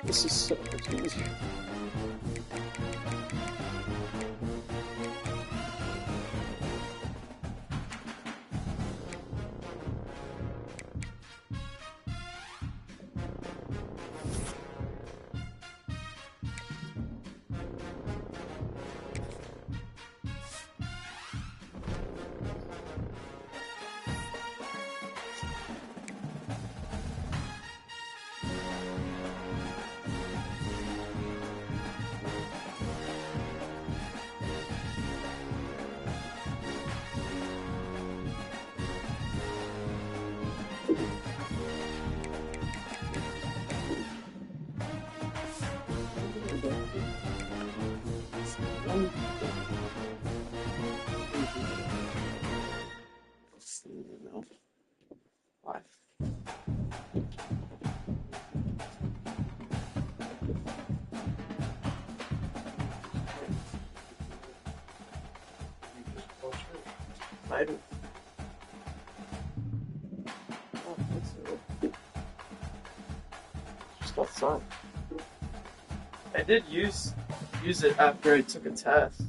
This is so much easier. I did use it after I took a test.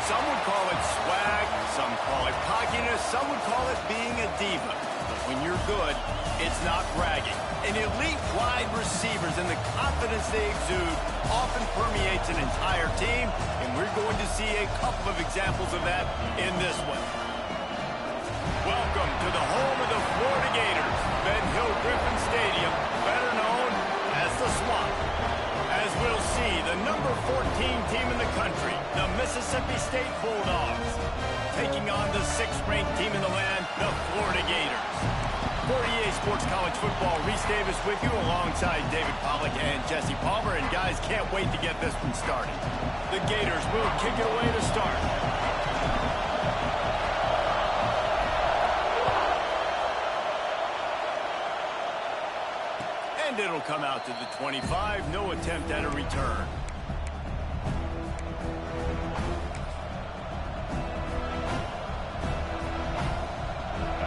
Some would call it swag, some call it cockiness, some would call it being a diva. But when you're good, it's not bragging. An elite wide receivers and the confidence they exude often permeates an entire team, and we're going to see a couple of examples of that in this one. Welcome to the home of the Florida Gators, Ben Hill Griffin Stadium, better known as the Swamp. As we'll see, the number 14 team in the country, the Mississippi State Bulldogs, taking on the 6th-ranked team in the land, the Florida Gators. For EA Sports College Football, Reese Davis with you alongside David Pollack and Jesse Palmer. And guys, can't wait to get this one started. The Gators will kick it away to start. And it'll come out to the 25. No attempt at a return.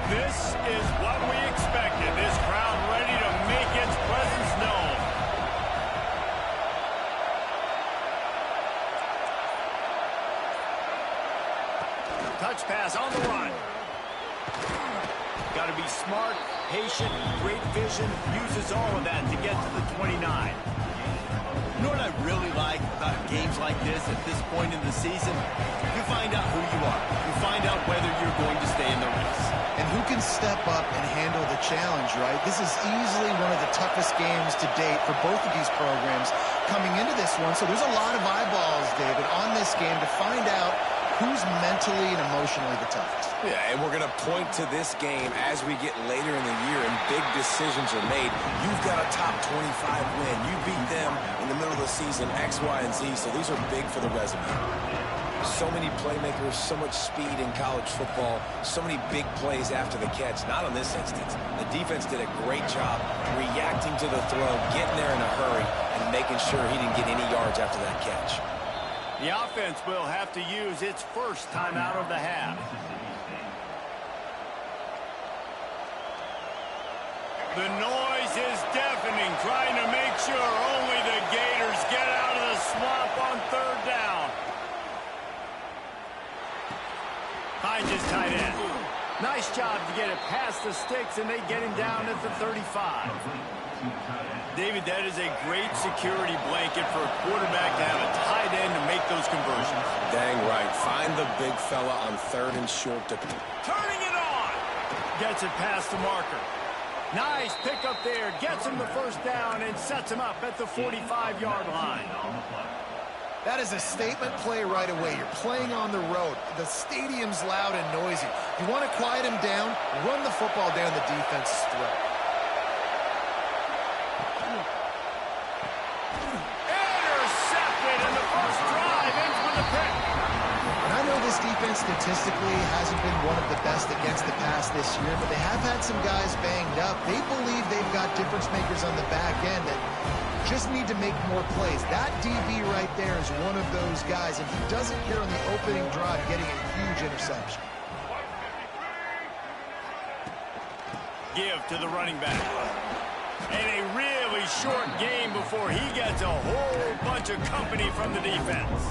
This is what we expected. This crowd ready to make its presence known. Touch pass on the run. Got to be smart, patient, great vision, uses all of that to get to the 29. You know what I really like about games like this at this point in the season? You find out who you are. You find out whether you're going to stay in the race. And who can step up and handle the challenge, right? This is easily one of the toughest games to date for both of these programs coming into this one. So there's a lot of eyeballs, David, on this game to find out who's mentally and emotionally the toughest. Yeah, and we're going to point to this game as we get later in the year and big decisions are made. You've got a top 25 win. You beat them in the middle of the season, X, Y, and Z, so these are big for the resume. So many playmakers, so much speed in college football, so many big plays after the catch. Not in this instance. The defense did a great job reacting to the throw, getting there in a hurry, and making sure he didn't get any yards after that catch. The offense will have to use its first timeout of the half. The noise is deafening, trying to make sure only the Gators get out of the swamp on third down. Hines is tight end. Nice job to get it past the sticks, and they get him down at the 35. David, that is a great security blanket for a quarterback to have a tight end to make those conversions. Dang right. Find the big fella on third and short to... Turning it on. Gets it past the marker. Nice pick up there. Gets him the first down and sets him up at the 45-yard line. That is a statement play right away. You're playing on the road. The stadium's loud and noisy. You want to quiet him down, run the football down the defense's throat. Intercepted in the first drive. In for the pick. And I know this defense statistically hasn't been one of the best against the pass this year, but they have had some guys banged up. They believe they've got difference makers on the back end that just need to make more plays. That DB right there is one of those guys, and he doesn't care on the opening drive getting a huge interception. Give to the running back. And a really short game before he gets a whole bunch of company from the defense.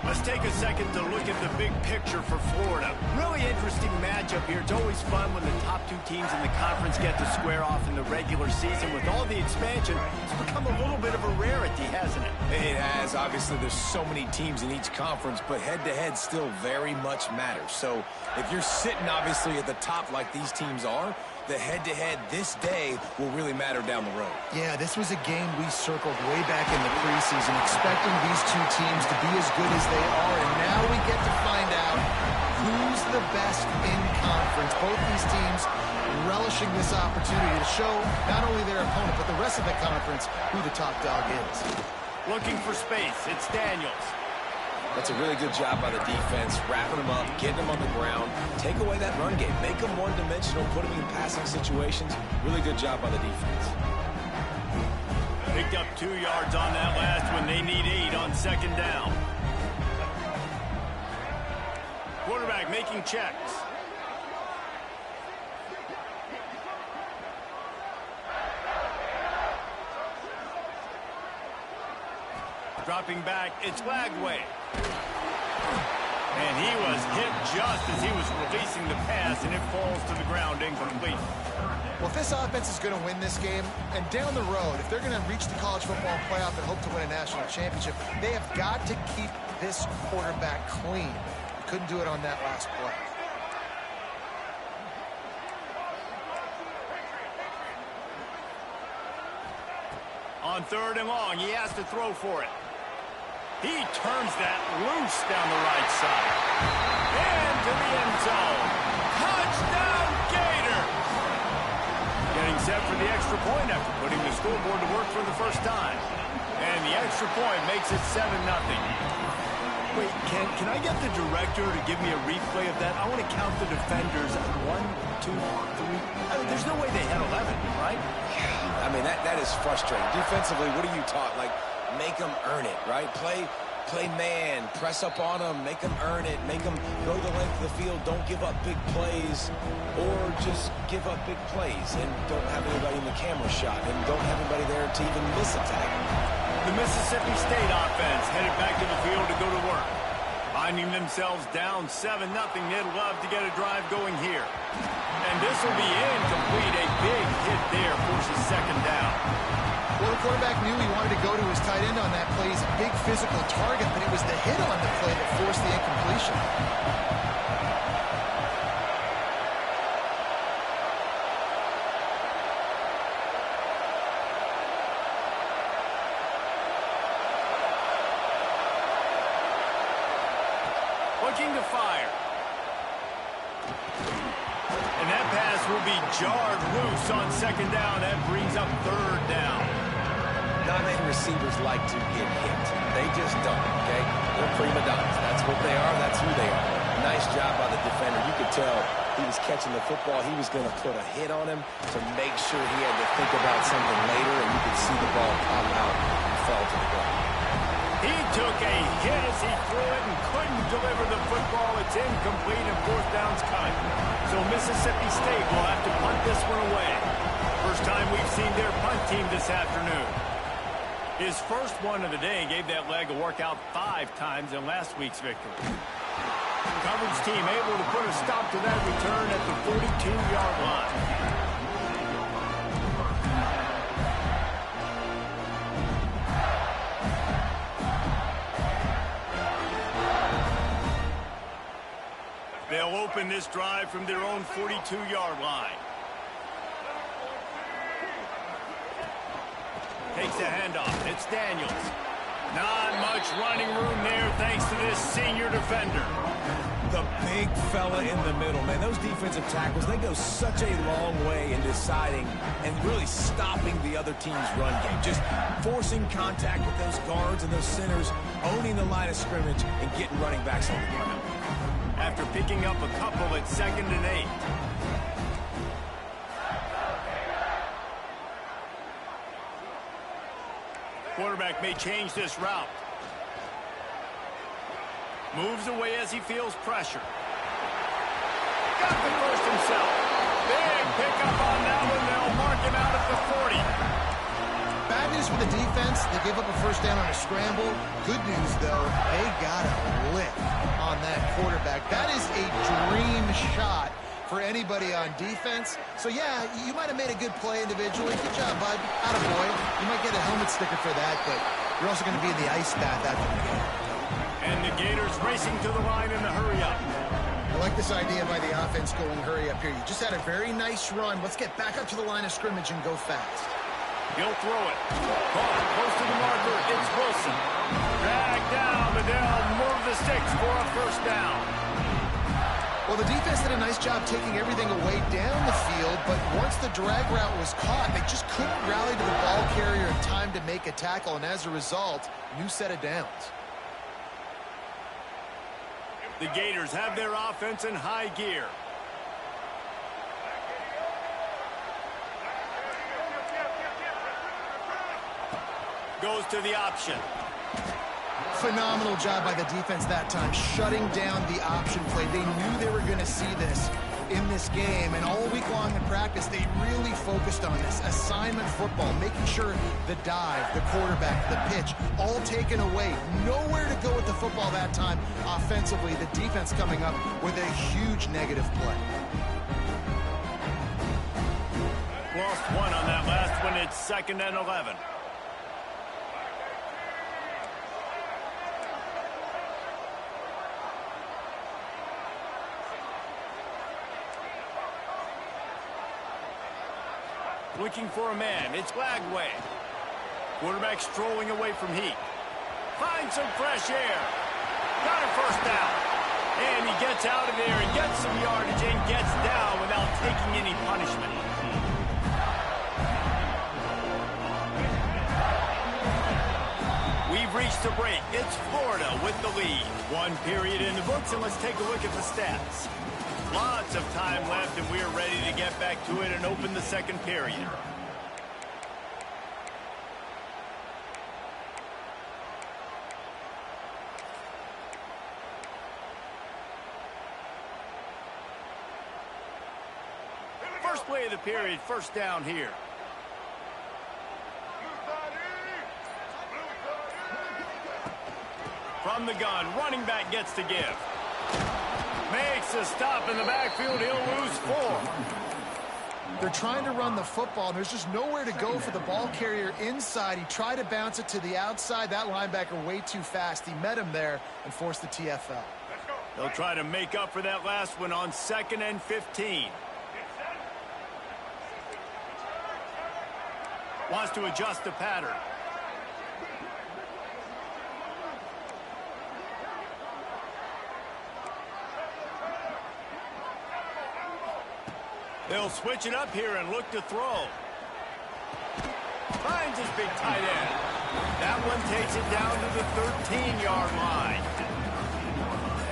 Let's take a second to look at the big picture for Florida. Really interesting matchup here. It's always fun when the top two teams in the conference get to square off in the regular season. With all the expansion, it's become a little bit of a rarity, hasn't it? It has. Obviously, there's so many teams in each conference, but head-to-head still very much matters. So if you're sitting, obviously, at the top like these teams are, the head-to-head this day will really matter down the road. Yeah, this was a game we circled way back in the preseason, expecting these two teams to be as good as they are, and now we get to find out who's the best in conference. Both these teams relishing this opportunity to show not only their opponent, but the rest of the conference who the top dog is. Looking for space. It's Daniels. That's a really good job by the defense, wrapping them up, getting them on the ground, take away that run game, make them one-dimensional, put them in passing situations. Really good job by the defense. Picked up 2 yards on that last one. They need 8 on second down. Quarterback making checks. Dropping back, it's Lagway. And he was hit just as he was releasing the pass, and it falls to the ground incomplete. Well, if this offense is going to win this game, and down the road, if they're going to reach the college football playoff and hope to win a national championship, they have got to keep this quarterback clean. They couldn't do it on that last play. On third and long, he has to throw for it. He turns that loose down the right side. Into the end zone. Touchdown, Gators! Getting set for the extra point after putting the scoreboard to work for the first time. And the extra point makes it 7-0. Wait, can I get the director to give me a replay of that? I want to count the defenders. 1, 2, 3. There's no way they had 11, right? I mean, that is frustrating. Defensively, what are you taught? Like, make them earn it, right? Play man, press up on them, make them earn it, make them go the length of the field, don't give up big plays, or just give up big plays and don't have anybody in the camera shot and don't have anybody there to even miss a tackle. The Mississippi State offense headed back to the field to go to work. Finding themselves down 7-0, they'd love to get a drive going here. And this will be incomplete. A big hit there forces second down. Well, the quarterback knew he wanted to go to his tight end on that play. He's a big physical target, but it was the hit on the play that forced the incompletion. Looking to fire. And that pass will be jarred loose on second down. That brings up third down. Not-end receivers like to get hit. They just don't, okay? They're prima donnas. That's what they are. That's who they are. Nice job by the defender. You could tell he was catching the football. He was going to put a hit on him to make sure he had to think about something later, and you could see the ball pop out and fall to the ground. He took a hit as he threw it and couldn't deliver the football. It's incomplete and fourth down's coming. So Mississippi State will have to punt this one away. First time we've seen their punt team this afternoon. His first one of the day gave that leg a workout 5 times in last week's victory. Coverage team able to put a stop to that return at the 42-yard line. They'll open this drive from their own 42-yard line. Takes the handoff. It's Daniels. Not much running room there thanks to this senior defender. The big fella in the middle, man. Those defensive tackles, they go such a long way in deciding and really stopping the other team's run game. Just forcing contact with those guards and those centers, owning the line of scrimmage, and getting running backs on the ground. After picking up a couple at 2nd and 8. Quarterback may change this route. Moves away as he feels pressure. Got the first himself. Big pickup on that one. They'll mark him out at the 40. Bad news for the defense. They gave up a first down on a scramble. Good news, though, they got a lick on that quarterback. That is a dream shot for anybody on defense. So, yeah, you might have made a good play individually. Good job, bud. Attaboy. You might get a helmet sticker for that, but you're also going to be in the ice bath after the game. And the Gators racing to the line in the hurry-up. I like this idea by the offense going hurry up here. You just had a very nice run. Let's get back up to the line of scrimmage and go fast. He'll throw it. Caught close to the marker. It's Wilson. Dragged down, but they'll move the sticks for a first down. Well, the defense did a nice job taking everything away down the field, but once the drag route was caught, they just couldn't rally to the ball carrier in time to make a tackle, and as a result, new set of downs. The Gators have their offense in high gear. Goes to the option. Phenomenal job by the defense that time, shutting down the option play. They knew they were going to see this in this game, and all week long in practice, they really focused on this. Assignment football, making sure the dive, the quarterback, the pitch, all taken away. Nowhere to go with the football that time offensively. The defense coming up with a huge negative play. Lost one on that last one. It's 2nd and 11. Looking for a man. It's Lagway. Quarterback strolling away from heat. Finds some fresh air. Got a first down. And he gets out of there and gets some yardage and gets down without taking any punishment. We've reached a break. It's Florida with the lead. One period in the books, and let's take a look at the stats. Lots of time left, and we are ready to get back to it and open the second period. First play of the period, first down here. From the gun, running back gets to give. Makes a stop in the backfield. He'll lose 4. They're trying to run the football, and there's just nowhere to go for the ball carrier inside. He tried to bounce it to the outside. That linebacker way too fast. He met him there and forced the TFL. They'll try to make up for that last one on 2nd and 15. Wants to adjust the pattern. They'll switch it up here and look to throw. Finds his big tight end. That one takes it down to the 13-yard line.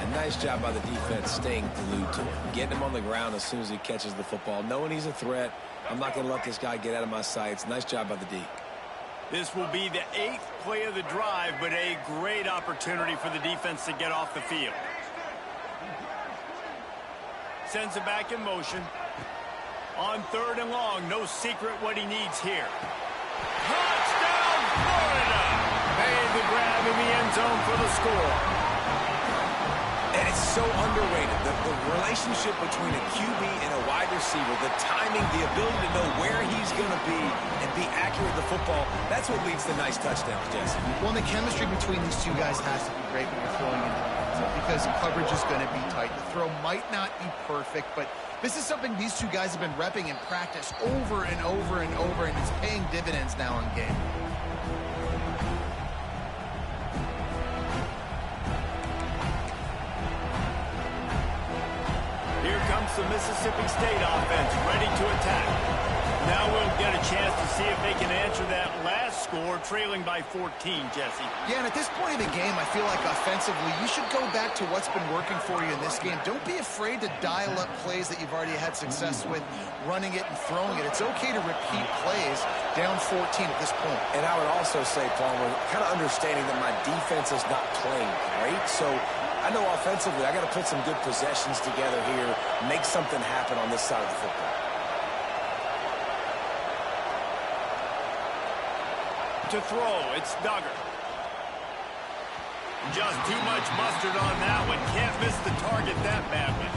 And nice job by the defense staying glued to him. Getting him on the ground as soon as he catches the football. Knowing he's a threat, I'm not going to let this guy get out of my sights. Nice job by the D. This will be the 8th play of the drive, but a great opportunity for the defense to get off the field. Sends it back in motion. On 3rd and long, no secret what he needs here. Touchdown, Florida! Made the grab in the end zone for the score. And it's so underrated, the relationship between a QB and a wide receiver, the timing, the ability to know where he's going to be and be accurate with the football, that's what leads to nice touchdowns, Jesse. Well, the chemistry between these two guys has to be great when you're throwing into the end zone because coverage is going to be tight. The throw might not be perfect, but this is something these two guys have been repping in practice over and over and over, and it's paying dividends now in game. Here comes the Mississippi State offense, ready to attack. Now we'll get a chance to see if they can answer that last score, trailing by 14, Jesse. Yeah, and at this point in the game, I feel like offensively, you should go back to what's been working for you in this game. Don't be afraid to dial up plays that you've already had success with, running it and throwing it. It's okay to repeat plays down 14 at this point. And I would also say, Palmer, kind of understanding that my defense is not playing great, so I know offensively I got to put some good possessions together here, make something happen on this side of the football. To throw, it's Duggar. Just too much mustard on that one. Can't miss the target that badly.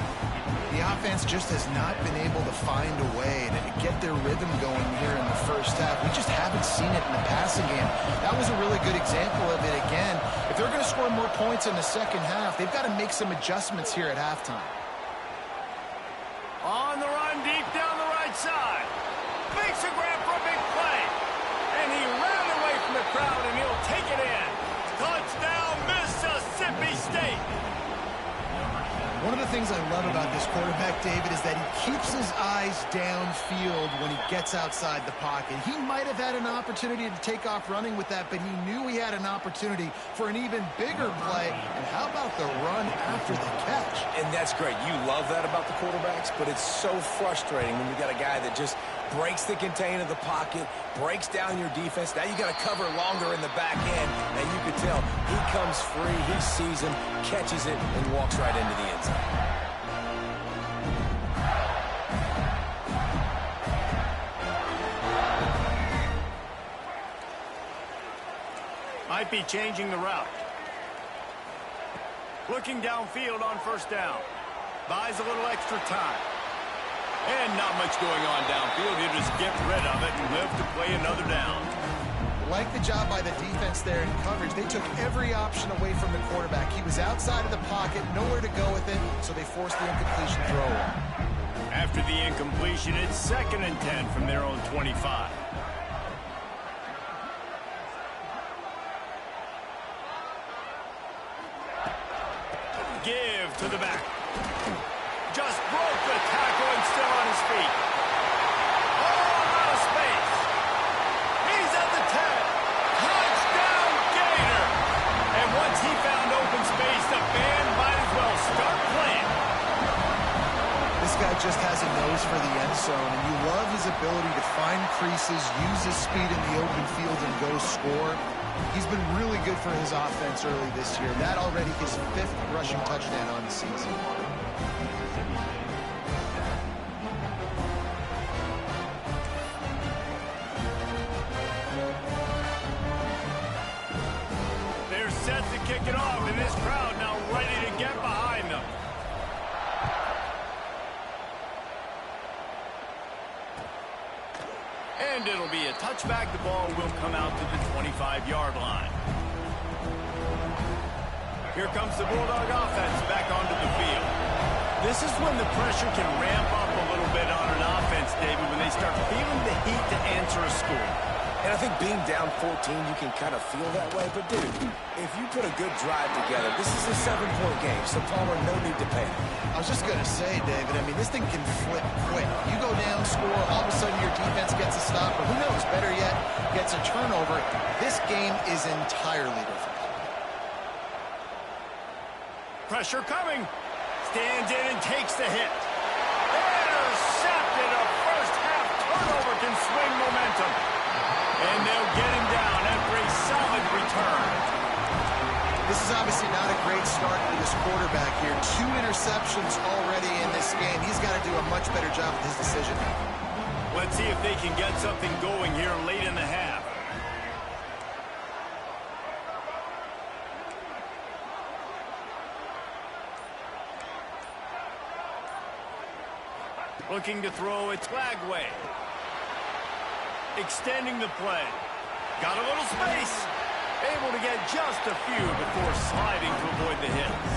The offense just has not been able to find a way to get their rhythm going here in the first half. We just haven't seen it in the passing game. That was a really good example of it again. If they're going to score more points in the second half, they've got to make some adjustments here at halftime. On the run, deep down the right side. Makes a grab for a big play. And he ran away from the crowd, and he'll take it in. Touchdown, Mississippi State. One of the things I love about this quarterback, David, is that he keeps his eyes downfield when he gets outside the pocket. He might have had an opportunity to take off running with that, but he knew he had an opportunity for an even bigger play. And how about the run after the catch? And that's great. You love that about the quarterbacks, but it's so frustrating when you got a guy that just breaks the contain of the pocket, breaks down your defense. Now you got to cover longer in the back end, and you can tell he comes free, he sees him, catches it, and walks right into the end zone. Might be changing the route. Looking downfield on 1st down. Buys a little extra time. And not much going on downfield. You just get rid of it and live to play another down. Like the job by the defense there in coverage. They took every option away from the quarterback. He was outside of the pocket, nowhere to go with it, so they forced the incompletion throw. After the incompletion, it's 2nd and 10 from their own 25. Give to the back. Just broke the tackle and still on his feet. Oh, out of space. He's at the 10. Touchdown, Gator. And once he found open space, the band might as well start playing. This guy just has a nose for the end zone, and you love his ability to find creases, use his speed in the open field, and go score. He's been really good for his offense early this year. That already his 5th rushing touchdown on the season. They're set to kick it off, and this crowd now ready to get behind them. And it'll be a touchback. The ball will come out to the 25-yard line. Here comes the Bulldog offense back onto the field. This is when the pressure can ramp up a little bit on an offense, David, when they start feeling the heat to answer a score. And I think being down 14, you can kind of feel that way. But, dude, if you put a good drive together, this is a 7-point game, so Palmer, no need to panic. I was just going to say, David, I mean, this thing can flip quick. You go down, score, all of a sudden your defense gets a stop, or who knows, better yet, gets a turnover. This game is entirely different. Pressure coming. Stands in and takes the hit. Intercepted. A first-half turnover can swing momentum. And they'll get him down after a solid return. This is obviously not a great start for this quarterback here. 2 interceptions already in this game. He's got to do a much better job with his decision. Let's see if they can get something going here late in the half. Looking to throw, it's Lagway. Extending the play. Got a little space. Able to get just a few before sliding to avoid the hits.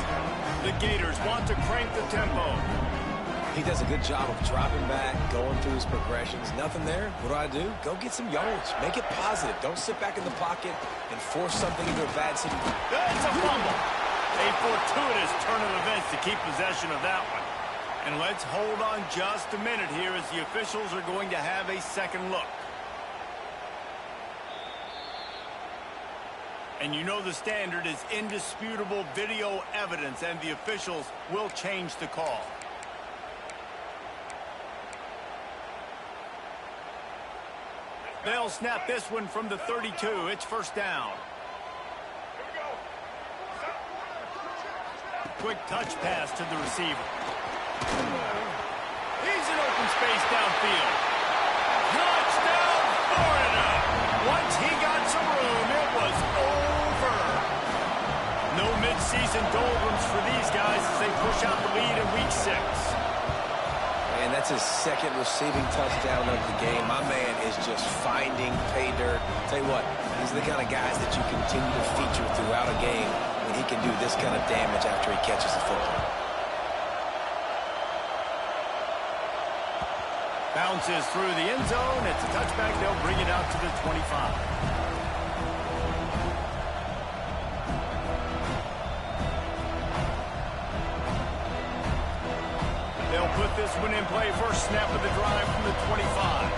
The Gators want to crank the tempo. He does a good job of dropping back, going through his progressions. Nothing there. What do? Go get some yards. Make it positive. Don't sit back in the pocket and force something into a bad situation. That's a fumble. A fortuitous turn of events to keep possession of that one. And let's hold on just a minute here as the officials are going to have a second look. And you know the standard is indisputable video evidence, and the officials will change the call. They'll snap this one from the 32. It's first down. Quick touch pass to the receiver. He's in open space downfield. Touchdown, Florida! Once he got some room, it was over. No mid-season doldrums for these guys as they push out the lead in Week 6. And that's his second receiving touchdown of the game. My man is just finding pay dirt. Tell you what, these are the kind of guys that you continue to feature throughout a game when he can do this kind of damage after he catches the football. Bounces through the end zone. It's a touchback. They'll bring it out to the 25. They'll put this one in play. First snap of the drive from the 25.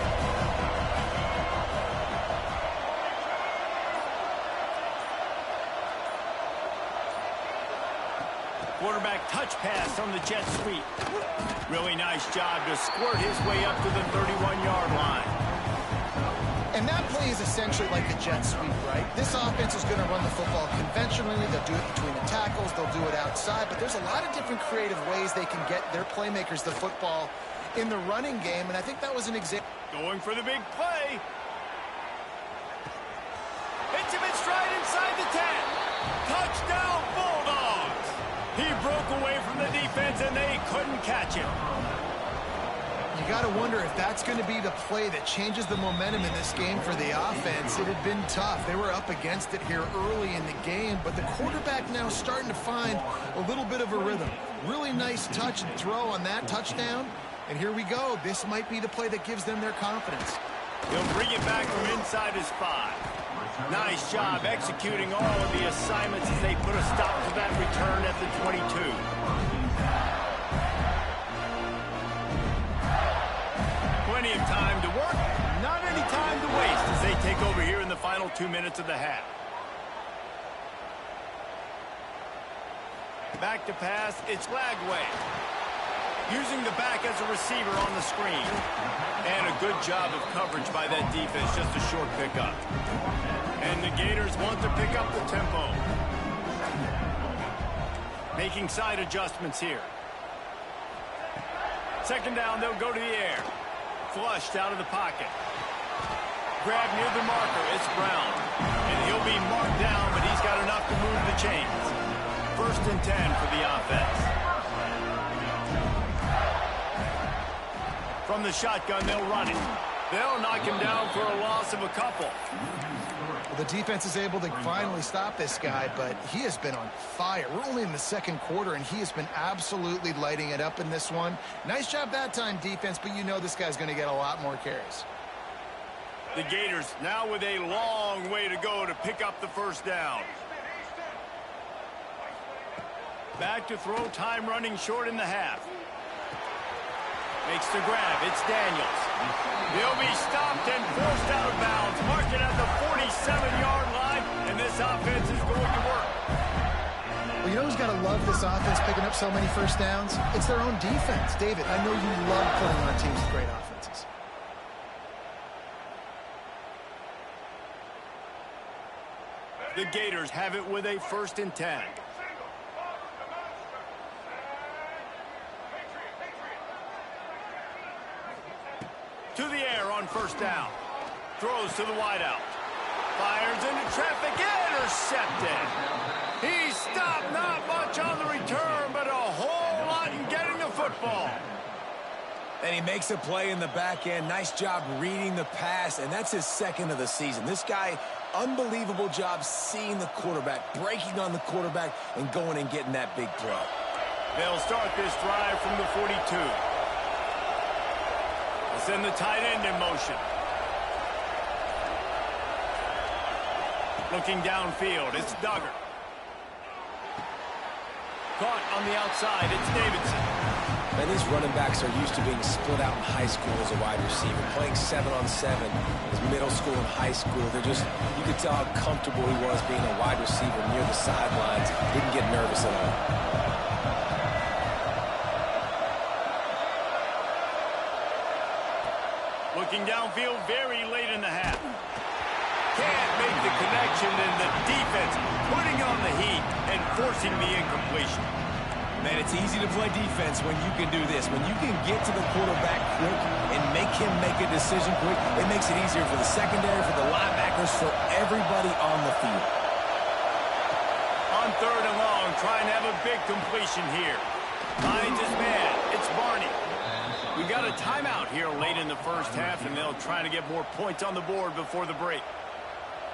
Quarterback touch pass on the jet sweep. Really nice job to squirt his way up to the 31-yard line. And that play is essentially like the jet sweep, right? This offense is going to run the football conventionally. They'll do it between the tackles. They'll do it outside. But there's a lot of different creative ways they can get their playmakers the football in the running game. And I think that was an example. Going for the big play. Hits him in stride inside the 10. Touchdown, Bulldogs. He broke away from the defense, and they couldn't catch him. You got to wonder if that's going to be the play that changes the momentum in this game for the offense. It had been tough. They were up against it here early in the game, but the quarterback now starting to find a little bit of a rhythm. Really nice touch and throw on that touchdown. And here we go. This might be the play that gives them their confidence. He'll bring it back from inside his 5. Nice job executing all of the assignments as they put a stop to that return at the 22. Plenty of time to work, not any time to waste as they take over here in the final 2 minutes of the half. Back to pass, it's Lagway. Using the back as a receiver on the screen. And a good job of coverage by that defense, just a short pickup. And the Gators want to pick up the tempo. Making side adjustments here. Second down, they'll go to the air. Flushed out of the pocket. Grab near the marker, it's Brown. And he'll be marked down, but he's got enough to move the chains. First and 10 for the offense. From the shotgun, they'll run it. They'll knock him down for a loss of a couple. Well, the defense is able to finally stop this guy, but he has been on fire. We're only in the second quarter, and he has been absolutely lighting it up in this one. Nice job that time, defense, but you know this guy's going to get a lot more carries. The Gators now with a long way to go to pick up the first down. Back to throw, time running short in the half. Makes the grab, it's Daniels. He'll be stopped and forced out of bounds. Mark it at the 47-yard line, and this offense is going to work. Well, you know who's got to love this offense picking up so many first downs? It's their own defense. David, I know you love putting on teams with great offenses. The Gators have it with a 1st and 10. To the air on 1st down. Throws to the wideout. Fires into traffic. Intercepted. He stopped, not much on the return, but a whole lot in getting the football. And he makes a play in the back end. Nice job reading the pass, and that's his 2nd of the season. This guy, unbelievable job seeing the quarterback, breaking on the quarterback, and going and getting that big play. They'll start this drive from the 42. Send the tight end in motion. Looking downfield, it's Duggar. Caught on the outside, it's Davidson. And these running backs are used to being split out in high school as a wide receiver, playing 7-on-7 as middle school and high school. You could tell how comfortable he was being a wide receiver near the sidelines. Didn't get nervous at all. Looking downfield very late in the half. Can't make the connection, and the defense putting on the heat and forcing the incompletion. Man, it's easy to play defense when you can do this. When you can get to the quarterback quick and make him make a decision quick, it makes it easier for the secondary, for the linebackers, for everybody on the field. On 3rd and long, trying to have a big completion here. Finds his man. It's Barney. We got a timeout here late in the 1st half, and they'll try to get more points on the board before the break.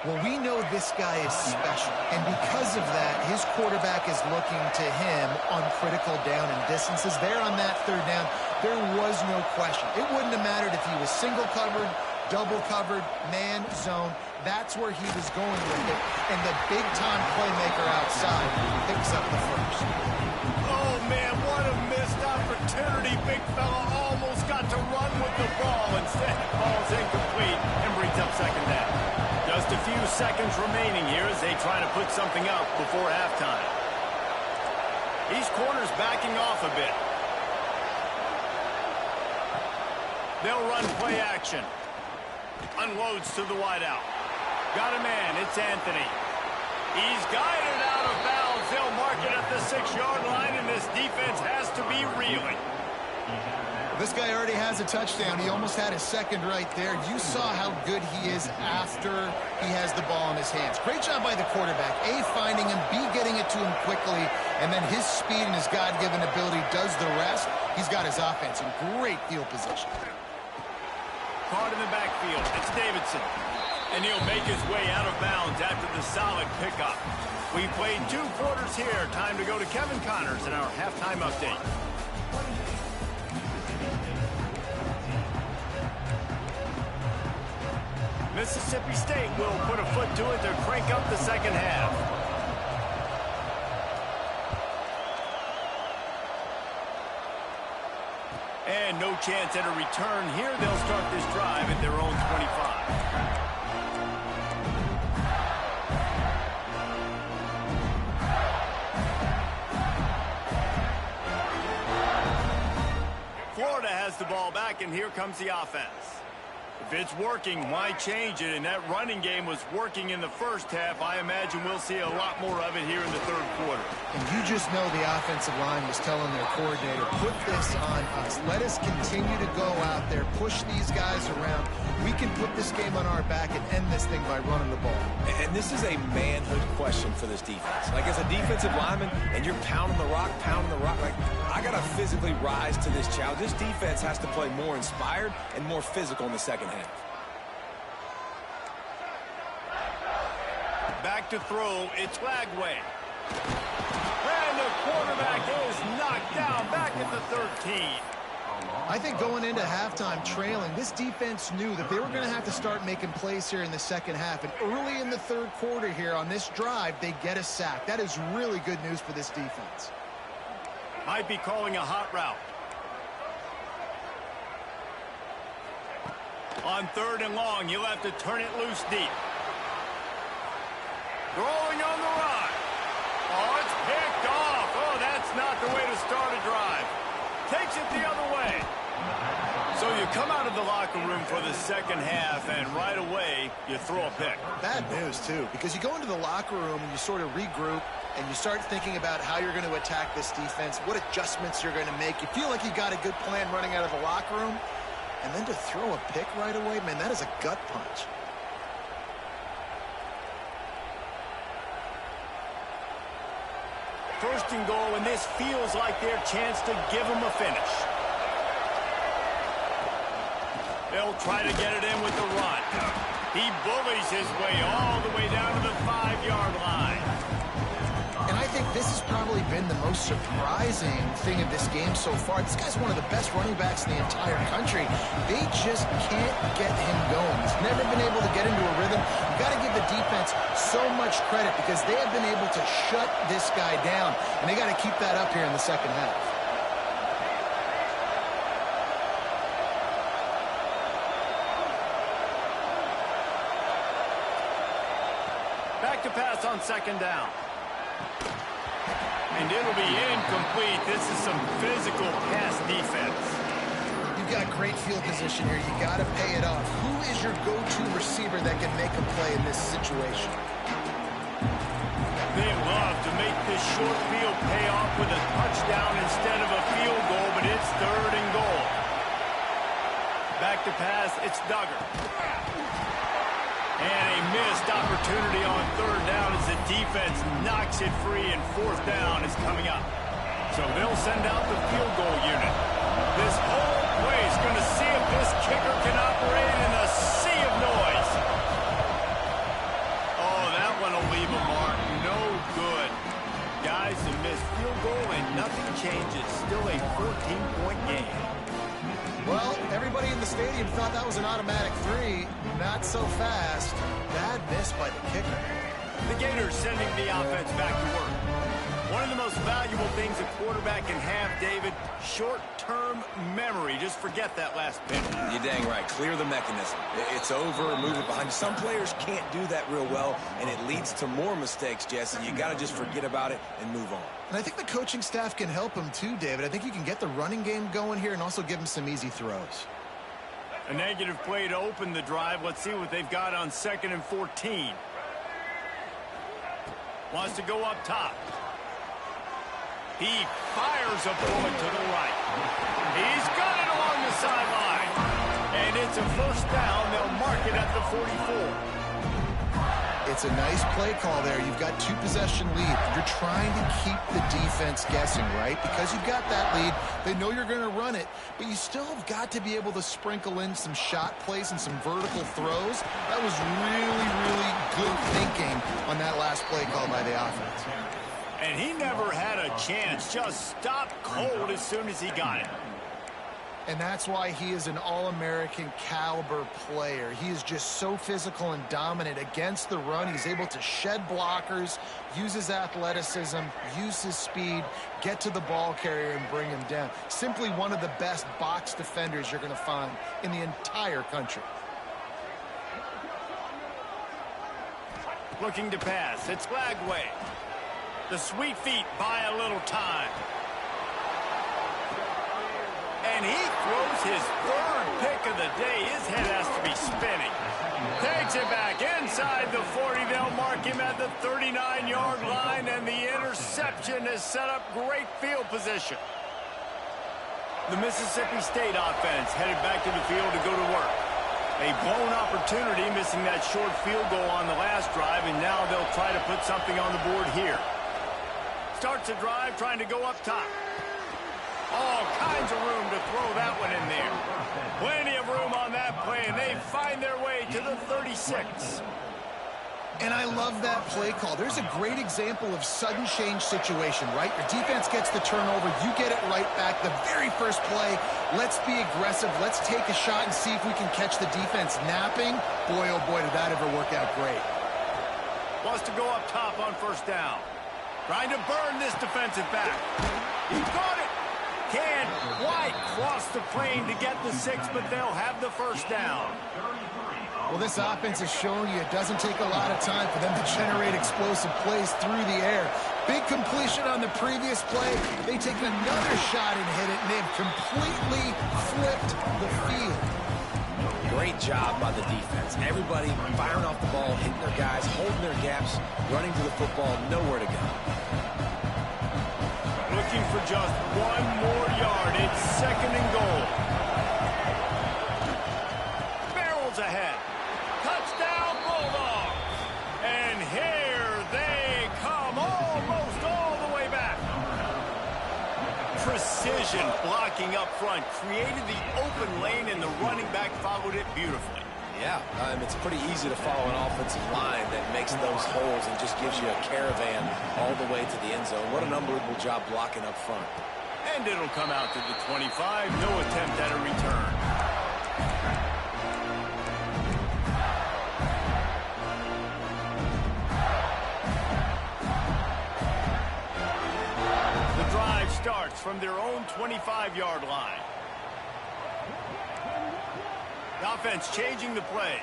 Well, we know this guy is special, and because of that, his quarterback is looking to him on critical down and distances. There on that 3rd down, there was no question. It wouldn't have mattered if he was single covered, double covered, man, zone. That's where he was going with it, and the big-time playmaker outside picks up the 1st. Oh, man, what a missed opportunity. Big fella almost got to run with the ball. Instead, it falls incomplete and brings up 2nd down. Just a few seconds remaining here as they try to put something up before halftime. These corners backing off a bit. They'll run play action. Unloads to the wideout. Got a man. It's Anthony. He's guided out of bounds. They'll mark it at the 6-yard line, and this defense has to be reeling. This guy already has a touchdown. He almost had his 2nd right there. You saw how good he is after he has the ball in his hands. Great job by the quarterback. A, finding him, B, getting it to him quickly, and then his speed and his God-given ability does the rest. He's got his offense in great field position. Caught in the backfield. It's Davidson. And he'll make his way out of bounds after the solid pickup. We played 2 quarters here. Time to go to Kevin Connors in our halftime update. Mississippi State will put a foot to it to crank up the 2nd half. And no chance at a return here. They'll start this drive at their own 25. Florida has the ball back, and here comes the offense. If it's working, why change it? And that running game was working in the 1st half. I imagine we'll see a lot more of it here in the 3rd quarter. And you just know the offensive line was telling their coordinator, put this on us. Let us continue to go out there, push these guys around. We can put this game on our back and end this thing by running the ball. And this is a manhood question for this defense. Like, as a defensive lineman, and you're pounding the rock, like, I got to physically rise to this challenge. This defense has to play more inspired and more physical in the 2nd half. Back to throw, it's Lagway. And the quarterback is knocked down back at the 13. I think going into halftime trailing, this defense knew that they were going to have to start making plays here in the 2nd half. And early in the 3rd quarter here on this drive, they get a sack. That is really good news for this defense. Might be calling a hot route. On 3rd and long, you'll have to turn it loose deep. Throwing on the run. Oh, it's picked off. Oh, that's not the way to start a drive. Takes it the other way. So you come out of the locker room for the second half, and right away, you throw a pick. Bad news, too, because you go into the locker room and you sort of regroup, and you start thinking about how you're going to attack this defense, what adjustments you're going to make. You feel like you got a good plan running out of the locker room, and then to throw a pick right away, man, that is a gut punch. First and goal, and this feels like their chance to give them a finish. They'll try to get it in with the run. He bullies his way all the way down to the 5-yard line. And I think this has probably been the most surprising thing of this game so far. This guy's one of the best running backs in the entire country. They just can't get him going. He's never been able to get into a rhythm. You've got to give the defense so much credit because they have been able to shut this guy down. And they got to keep that up here in the second half. Back to pass on second down. And it'll be incomplete. This is some physical pass defense. You've got great field position here. You got to pay it off. Who is your go-to receiver that can make a play in this situation? They love to make this short field pay off with a touchdown instead of a field goal, but it's third and goal. Back to pass, it's Duggar. And a missed opportunity on third down as the defense knocks it free, and fourth down is coming up. So they'll send out the field goal unit. This whole play is going to see if this kicker can operate in a sea of noise. Oh, that one will leave a mark. No good. Guys, a missed field goal and nothing changes. Still a 14-point game. Well, everybody in the stadium thought that was an automatic 3. Not so fast. Bad miss by the kicker. The Gators sending the offense back to work. One of the most valuable things a quarterback can have, David, short-term memory. Just forget that last pitch. You're dang right. Clear the mechanism. It's over, move it behind you. Some players can't do that real well, and it leads to more mistakes, Jesse. You got to just forget about it and move on. And I think the coaching staff can help him too, David. I think you can get the running game going here and also give him some easy throws. A negative play to open the drive. Let's see what they've got on 2nd and 14. Wants to go up top. He fires a bullet to the right. He's got it along the sideline. And it's a first down. They'll mark it at the 44. It's a nice play call there. You've got 2-possession lead. You're trying to keep the defense guessing, right? Because you've got that lead. They know you're going to run it, but you still have got to be able to sprinkle in some shot plays and some vertical throws. That was really, really good thinking on that last play call by the offense. And he never had a chance. Just stopped cold as soon as he got it. And that's why he is an All-American caliber player. He is just so physical and dominant against the run. He's able to shed blockers, use his athleticism, use his speed, get to the ball carrier and bring him down. Simply one of the best box defenders you're going to find in the entire country. Looking to pass. It's Lagway. The sweet feet buy a little time. And he throws his third pick of the day. His head has to be spinning. Takes it back inside the 40. They'll mark him at the 39-yard line, and the interception has set up great field position. The Mississippi State offense headed back to the field to go to work. A blown opportunity, missing that short field goal on the last drive, and now they'll try to put something on the board here. Starts a drive, trying to go up top. All kinds of room to throw that one in there. Plenty of room on that play, and they find their way to the 36. And I love that play call. There's a great example of sudden change situation, right? Your defense gets the turnover. You get it right back. The very first play, let's be aggressive. Let's take a shot and see if we can catch the defense napping. Boy, oh boy, did that ever work out great. Wants to go up top on first down. Trying to burn this defensive back. He got it. Can White cross the plane to get the 6, but they'll have the first down. Well, this offense has shown you it doesn't take a lot of time for them to generate explosive plays through the air. Big completion on the previous play. They take another shot and hit it, and they've completely flipped the field. Great job by the defense. Everybody firing off the ball, hitting their guys, holding their gaps, running to the football, nowhere to go. Looking for just one more yard. It's 2nd and goal. Barrels ahead. Touchdown, Bulldogs. And here they come, almost all the way back. Precision blocking up front created the open lane, and the running back followed it beautifully. Yeah, it's pretty easy to follow an offensive line that makes those holes and just gives you a caravan all the way to the end zone. What an unbelievable job blocking up front. And it'll come out to the 25. No attempt at a return. The drive starts from their own 25-yard line. The offense changing the play.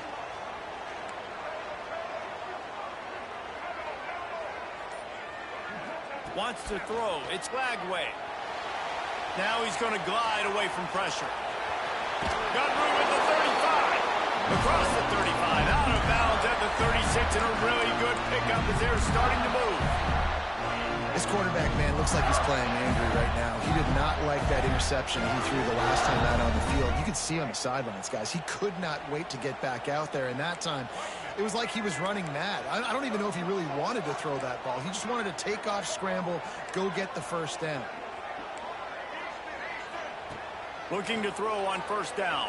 Wants to throw. It's Lagway. Now he's going to glide away from pressure. Got room at the 35. Across the 35. Out of bounds at the 36. And a really good pickup as they're starting to move. This quarterback, man, looks like he's playing angry right now. He did not like that interception he threw the last time out on the field. You could see on the sidelines, guys. He could not wait to get back out there. And that time, it was like he was running mad. I don't even know if he really wanted to throw that ball. He just wanted to take off, scramble, go get the first down. Looking to throw on first down.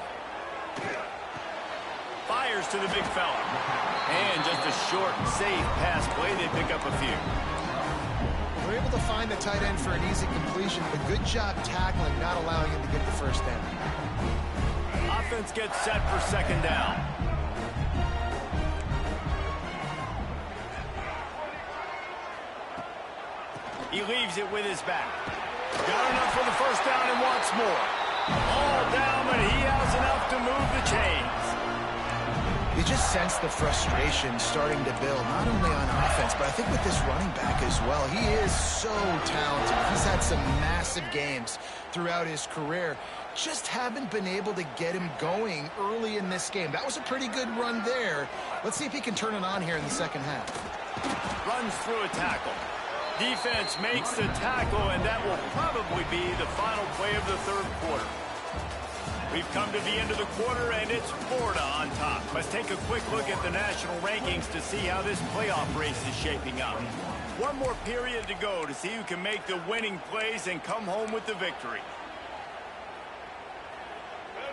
Fires to the big fella. And just a short, safe pass play. They pick up a few. They're able to find the tight end for an easy completion, but good job tackling, not allowing him to get the first down. Offense gets set for 2nd down. He leaves it with his back. Got enough for the first down and wants more. All down, but he has enough to move the chains. You just sense the frustration starting to build, not only on offense, but I think with this running back as well. He is so talented. He's had some massive games throughout his career. Just haven't been able to get him going early in this game. That was a pretty good run there. Let's see if he can turn it on here in the second half. Runs through a tackle. Defense makes the tackle, and that will probably be the final play of the 3rd quarter. We've come to the end of the quarter, and it's Florida on top. Let's take a quick look at the national rankings to see how this playoff race is shaping up. One more period to go to see who can make the winning plays and come home with the victory.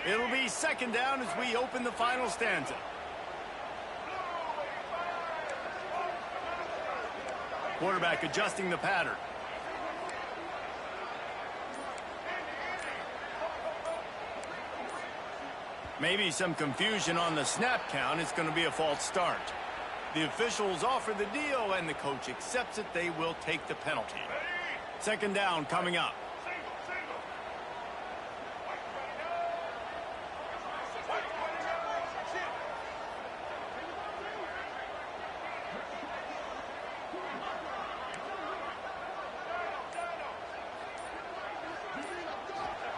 It'll be 2nd down as we open the final stanza. Quarterback adjusting the pattern. Maybe some confusion on the snap count. It's going to be a false start. The officials offer the deal, and the coach accepts it. They will take the penalty. 2nd down coming up.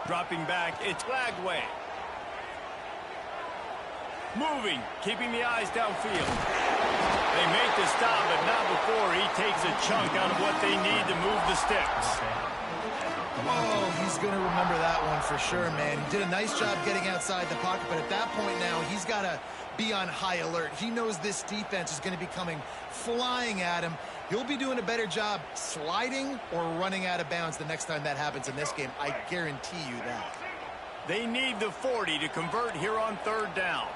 Dropping back, it's Lagway. Moving, keeping the eyes downfield. They make the stop, but not before he takes a chunk out of what they need to move the sticks. Oh, he's going to remember that one for sure, man. He did a nice job getting outside the pocket, but at that point now, he's got to be on high alert. He knows this defense is going to be coming flying at him. He'll be doing a better job sliding or running out of bounds the next time that happens in this game. I guarantee you that. They need the 40 to convert here on 3rd down.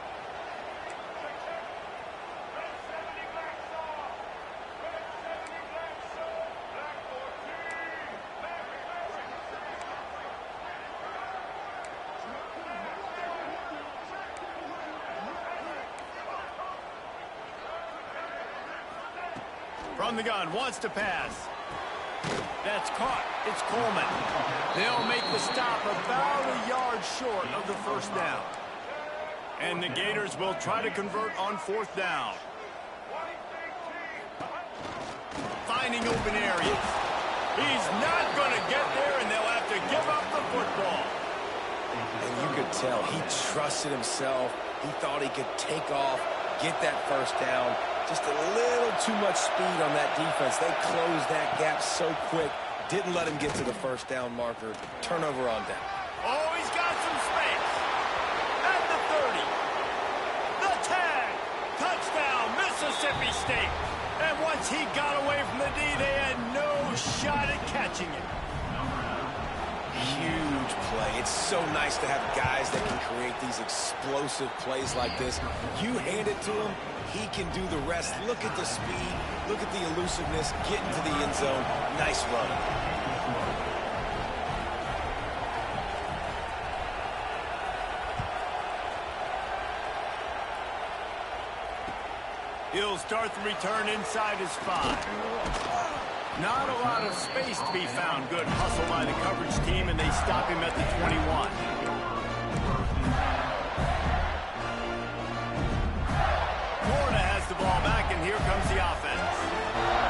From the gun, wants to pass. That's caught. It's Coleman. They'll make the stop about a yard short of the first down. And the Gators will try to convert on 4th down. finding open areas. He's not going to get there, and they'll have to give up the football. And you could tell he trusted himself. He thought he could take off, get that first down. Just a little too much speed on that defense. They closed that gap so quick. Didn't let him get to the first down marker. Turnover on down. Oh, he's got some space. At the 30. The tag. Touchdown, Mississippi State. And once he got away from the D, they had no shot at catching it. Huge play. It's so nice to have guys that can create these explosive plays like this. You hand it to him, he can do the rest. Look at the speed. Look at the elusiveness. Get into the end zone. Nice run. He'll start the return inside his 5. Not a lot of space to be found. Good hustle by the coverage team, and they stop him at the 21. Florida has the ball back, and here comes the offense.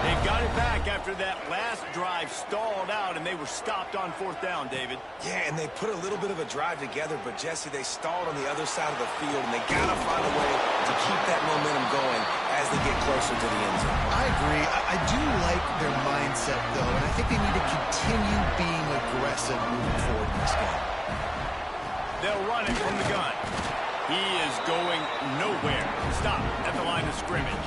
They've got it back after that last drive stalled out, and they were stopped on 4th down, David. Yeah, and they put a little bit of a drive together, but Jesse, they stalled on the other side of the field, and they got to find a way to keep that momentum going as they get closer to the end zone. I agree. I do like their mindset, though, and I think they need to continue being aggressive moving forward in this game. They'll run it from the gun. He is going nowhere. Stop at the line of scrimmage.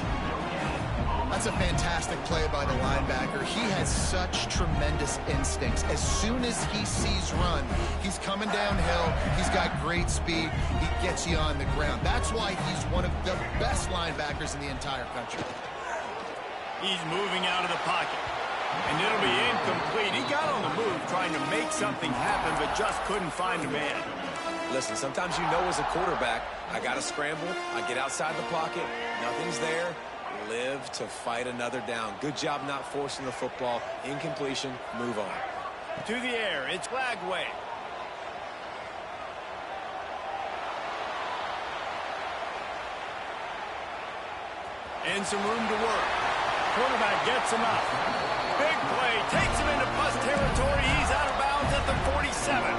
That's a fantastic play by the linebacker. He has such tremendous instincts. As soon as he sees run, he's coming downhill. He's got great speed. He gets you on the ground. That's why he's one of the best linebackers in the entire country. He's moving out of the pocket. And it'll be incomplete. He got on the move trying to make something happen, but just couldn't find a man. Listen, sometimes you know as a quarterback, I got to scramble. I get outside the pocket. Nothing's there. Live to fight another down. Good job not forcing the football. Incompletion. Move on. To the air. It's Flagway. And some room to work. Quarterback gets him up. Big play. Takes him into bus territory. He's out of bounds at the 47.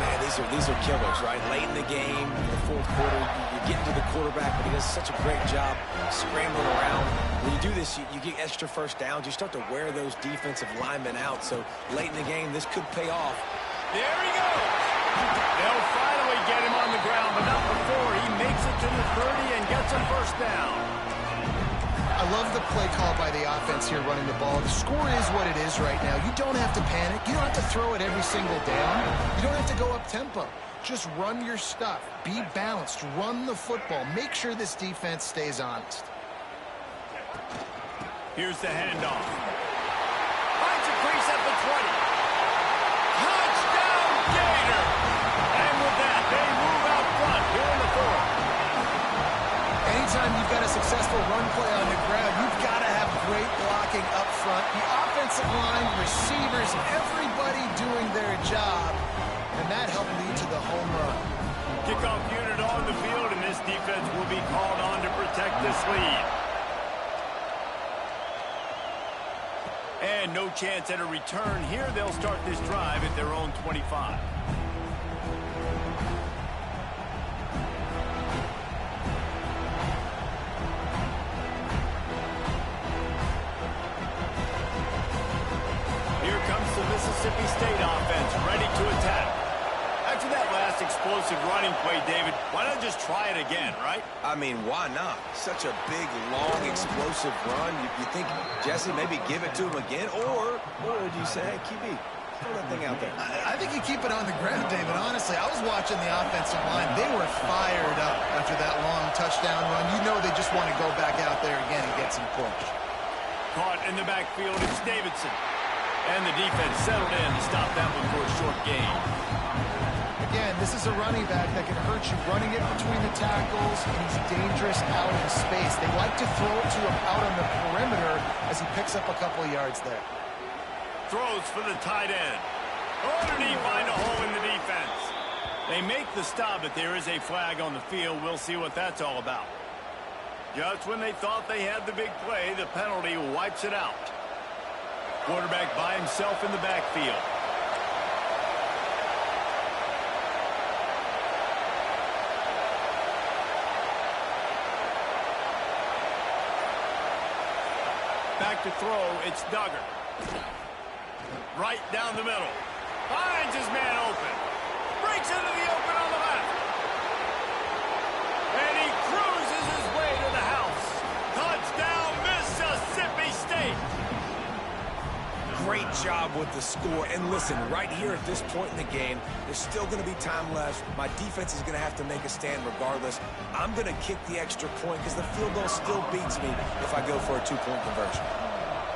Man, these are killers, right? Late in the game, in the 4th quarter, you get into the quarterback, but he does such a great job scrambling around. When you do this, you get extra first downs. You start to wear those defensive linemen out. So late in the game, this could pay off. There he goes. They'll finally get him on the ground, but not before he makes it to the 30 and gets a first down. I love the play call by the offense here running the ball. The score is what it is right now. You don't have to panic. You don't have to throw it every single down. You don't have to go up tempo. Just run your stuff. Be balanced. Run the football. Make sure this defense stays honest. Here's the handoff. Finds a crease at the 20. Touchdown, Gator! And with that, they move out front here in the 4th. Anytime you've got a successful run play on the ground, you've got to have great blocking up front. The offensive line, receivers, everybody doing their job. And that helped lead to the home run. Kickoff unit on the field, and this defense will be called on to protect this lead. And no chance at a return here. They'll start this drive at their own 25. Mississippi State offense ready to attack. After that last explosive running play, David, why not just try it again, right? I mean, why not? Such a big, long, explosive run. You think, Jesse, maybe give it to him again? Or do you say, hey, QB, throw that thing out there? I think you keep it on the ground, David. Honestly, I was watching the offensive line. They were fired up after that long touchdown run. You know they just want to go back out there again and get some push. Caught in the backfield, it's Davidson. And the defense settled in to stop that one for a short gain. Again, this is a running back that can hurt you running it between the tackles, and he's dangerous out in space. They like to throw it to him out on the perimeter as he picks up a couple of yards there. Throws for the tight end. Oh, did he find a hole in the defense? They make the stop, but there is a flag on the field. We'll see what that's all about. Just when they thought they had the big play, the penalty wipes it out. Quarterback by himself in the backfield. Back to throw, it's Duggar. Right down the middle. Finds his man open. Breaks into the open on the left. And he cruises his way to the house. Touchdown, Mississippi State. Great job with the score. And listen, right here at this point in the game, there's still going to be time left. My defense is going to have to make a stand regardless. I'm going to kick the extra point because the field goal still beats me if I go for a 2-point conversion.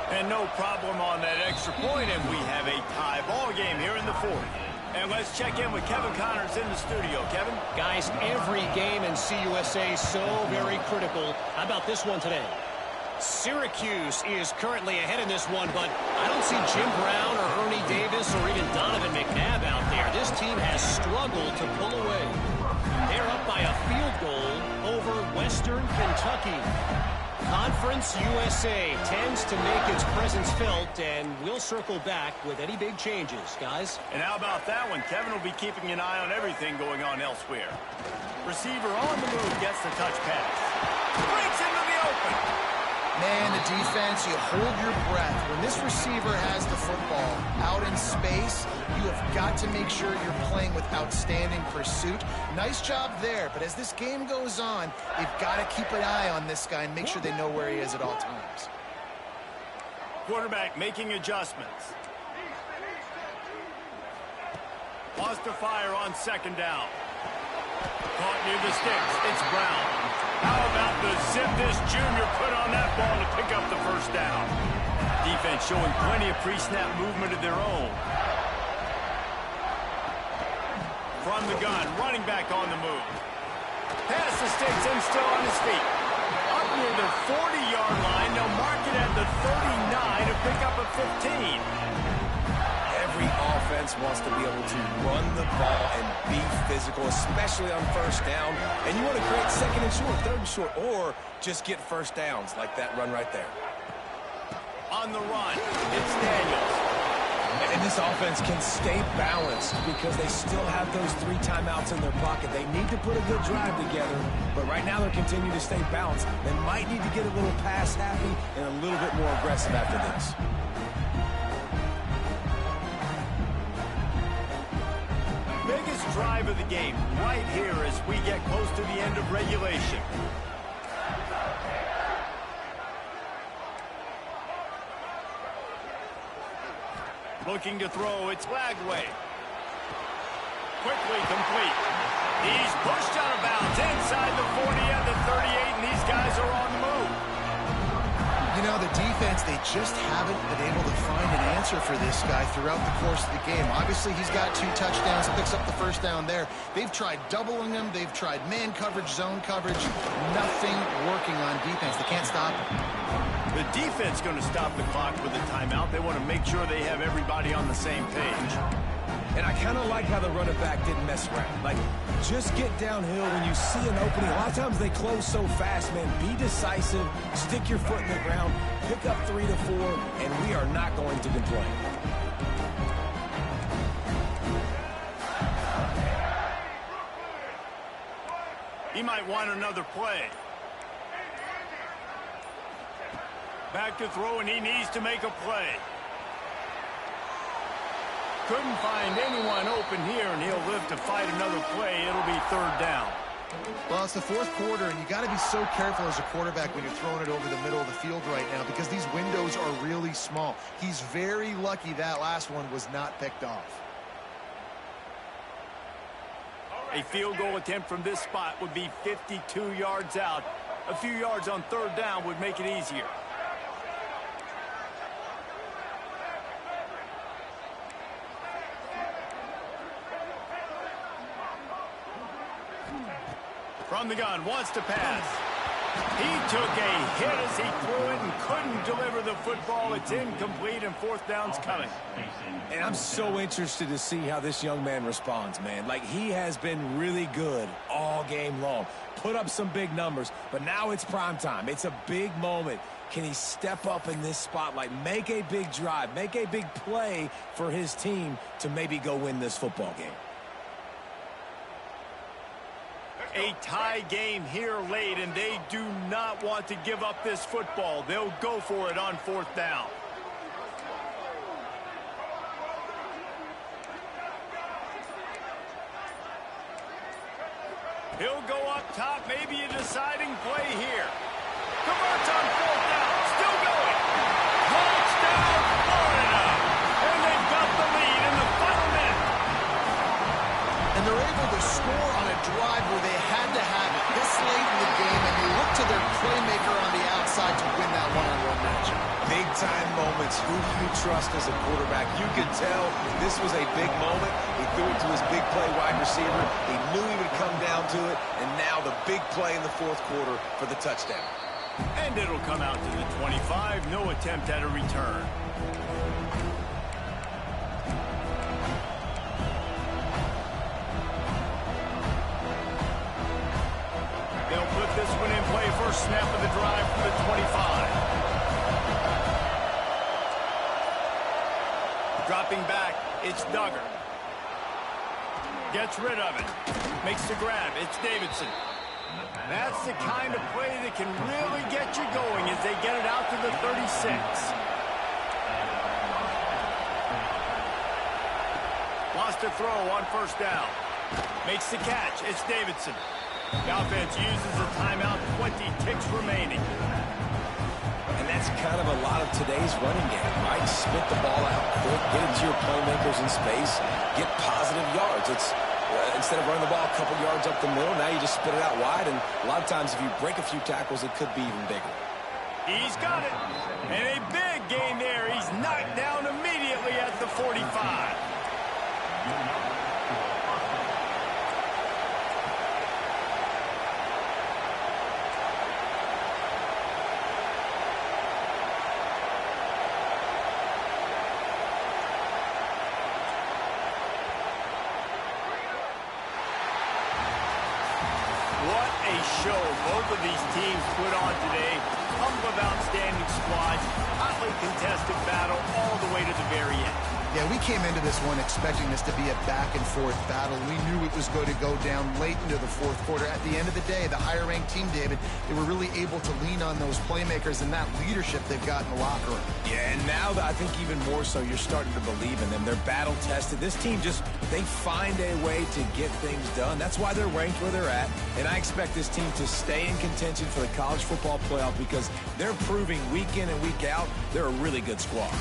And no problem on that extra point, and we have a tie ball game here in the fourth. And let's check in with Kevin Connors in the studio. Kevin? Guys, every game in CUSA is so very critical. How about this one today? Syracuse is currently ahead in this one, but I don't see Jim Brown or Ernie Davis or even Donovan McNabb out there. This team has struggled to pull away. They're up by a field goal over Western Kentucky. Conference USA tends to make its presence felt, and we'll circle back with any big changes, guys. And how about that one? Kevin will be keeping an eye on everything going on elsewhere. Receiver on the move gets the touch pass. Breaks into the open. Man, the defense, you hold your breath. When this receiver has the football out in space, you have got to make sure you're playing with outstanding pursuit. Nice job there, but as this game goes on, you've got to keep an eye on this guy and make sure they know where he is at all times. Quarterback making adjustments. Lost to fire on second down. Caught near the sticks. It's Brown. How about the zip this junior put on that ball to pick up the first down? Defense showing plenty of pre-snap movement of their own. From the gun, running back on the move. Pass the sticks and still on his feet. Up near the 40-yard line. They'll mark it at the 39 to pick up a 15. Every offense wants to be able to run the ball and be physical, especially on first down. And you want to create second and short, third and short, or just get first downs like that run right there. On the run, it's Daniels. And this offense can stay balanced because they still have those 3 timeouts in their pocket. They need to put a good drive together, but right now they're continuing to stay balanced. They might need to get a little pass happy and a little bit more aggressive after this. Biggest drive of the game right here as we get close to the end of regulation. Looking to throw, it's Lagway. Quickly complete. He's pushed out of bounds inside the 40 and the 38, and these guys are on the move. You know, the defense, they just haven't been able to find an answer for this guy throughout the course of the game. Obviously, he's got 2 touchdowns, picks up the first down there. They've tried doubling him. They've tried man coverage, zone coverage. Nothing working on defense. They can't stop him. The defense going to stop the clock with a timeout. They want to make sure they have everybody on the same page. And I kind of like how the running back didn't mess around. Like, just get downhill when you see an opening. A lot of times they close so fast, man. Be decisive, stick your foot in the ground, pick up 3 to 4, and we are not going to complain. He might want another play. Back to throw, and he needs to make a play. Couldn't find anyone open here, and he'll live to fight another play. It'll be third down. Well, it's the fourth quarter, and you got to be so careful as a quarterback when you're throwing it over the middle of the field right now because these windows are really small. He's very lucky that last one was not picked off. A field goal attempt from this spot would be 52 yards out. A few yards on third down would make it easier. From the gun, wants to pass. He took a hit as he threw it and couldn't deliver the football. It's incomplete and fourth down's coming. And I'm so interested to see how this young man responds, man. Like, he has been really good all game long. Put up some big numbers, but now it's prime time. It's a big moment. Can he step up in this spotlight, make a big drive, make a big play for his team to maybe go win this football game? A tie game here late, and they do not want to give up this football. They'll go for it on fourth down. He'll go up top, maybe a deciding play here. Converts on fourth down, still going. Touchdown, Florida! And they've got the lead in the final minute. And they're able to score on a drive where they had to have it this late in the game, and they look to their playmaker on the outside to win that one-on-one matchup. Big-time moments. Who do you trust as a quarterback? You could tell this was a big moment. He threw it to his big play wide receiver. He knew he would come down to it, and now the big play in the fourth quarter for the touchdown. And it'll come out to the 25. No attempt at a return. They'll put this one in play. First snap of the drive from the 25. Dropping back, it's Duggar. Gets rid of it. Makes the grab. It's Davidson. That's the kind of play that can really get you going as they get it out to the 36. Lost a throw on first down. Makes the catch. It's Davidson. The offense uses a timeout. 20 ticks remaining. And that's kind of a lot of today's running game, right? Spit the ball out quick, get it to your playmakers in space, get positive yards. It's instead of running the ball a couple yards up the middle, now you just spit it out wide, and a lot of times if you break a few tackles, it could be even bigger. He's got it. And a big gain there. He's knocked down immediately at the 45. What a show both of these teams put on today. Couple of outstanding squads, hotly contested battle all the way to the very end. Yeah, we came into this one expecting this to be a back-and-forth battle. We knew it was going to go down late into the fourth quarter. At the end of the day, the higher-ranked team, David, they were really able to lean on those playmakers and that leadership they've got in the locker room. Yeah, and now I think even more so, you're starting to believe in them. They're battle-tested. This team they find a way to get things done. That's why they're ranked where they're at. And I expect this team to stay in contention for the college football playoff because they're proving week in and week out they're a really good squad.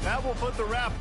That will put the wrap.